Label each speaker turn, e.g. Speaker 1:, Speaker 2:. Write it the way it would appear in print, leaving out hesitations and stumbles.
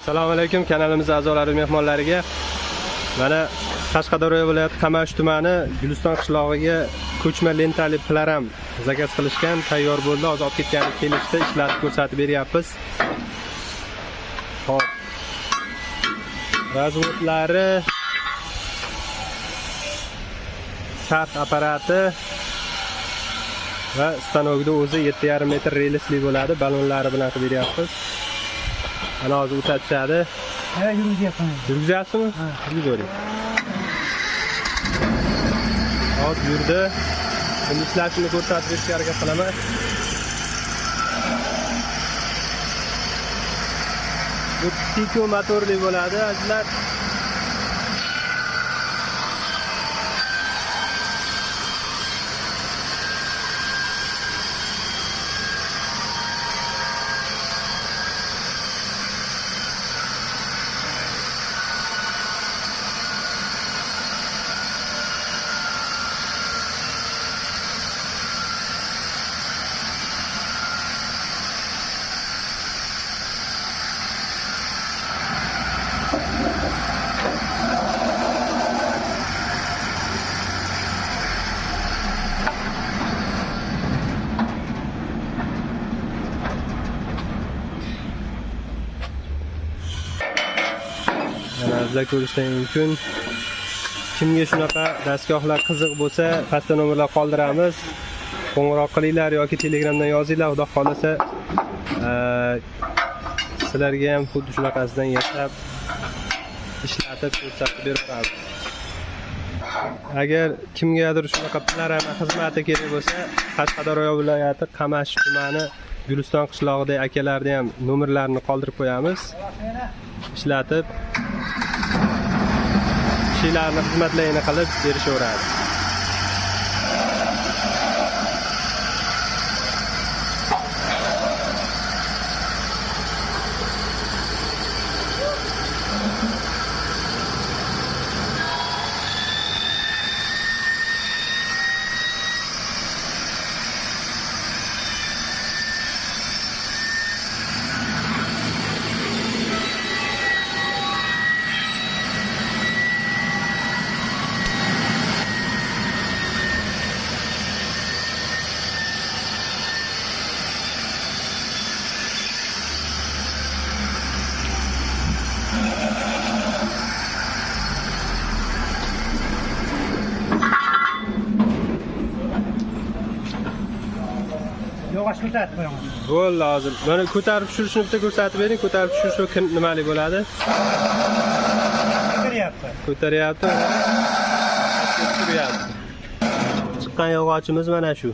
Speaker 1: Assalomu alaykum kanalimiz a'zolari mehmonlariga. Mana Qashqadaryo viloyati Qamash tumani Guliston qishlog'iga ko'chma lentali plaram zakaz qilishgan, tayyor bo'ldi. Hozir olib ketgani kelishdi, ishlatib ko'rsatib beryapmiz. Xo'p. Razvodlari, sart apparati va stanokda o'zi 7,5 metr relisli bo'ladi. Balonlari bilan qilib beryapmiz. Ana hozir o'tatishadi.
Speaker 2: Ha, yurgizayapman.
Speaker 1: Yurgizyapsizmi?
Speaker 2: Ha,
Speaker 1: yurgizavering. Hozir yurdi. Endi ishlashini ko'rsatib berishga harakat qilaman. Bu Tiko motorli bo'ladi, azizlar. Sizlar ko'rishdan mumkin. Kimga shunaqa dastgohlar qiziq bo'lsa, pastda nomerlar qoldiramiz. Qo'ng'iroq qilinglar yoki Telegramdan yozinglar. Xudo xolasa, sizlarga ham xuddi shunaqasidan yasab, ishlatib ko'rsatib beramiz. Agar kimgadir shunaqa plaram xizmati kerak bo'lsa, Qashqadaryo viloyati Qamash tumani Guliston qishlog'idagi akalarni ham nomerlarini qoldirib qo'yamiz. Ishlatib kishilarni xizmatlarini qilib berishaveradi.
Speaker 2: Yog'och ko'tarib qo'yaman.
Speaker 1: Bo'ldi hozir. Mana ko'tarib tushirishni bitta ko'rsatib bering. Ko'tarib tushirish nimali bo'ladi?
Speaker 2: Ko'taryapti.
Speaker 1: Ko'taryapti. Tushiryapti. Chiqqan yog'ochimiz mana shu.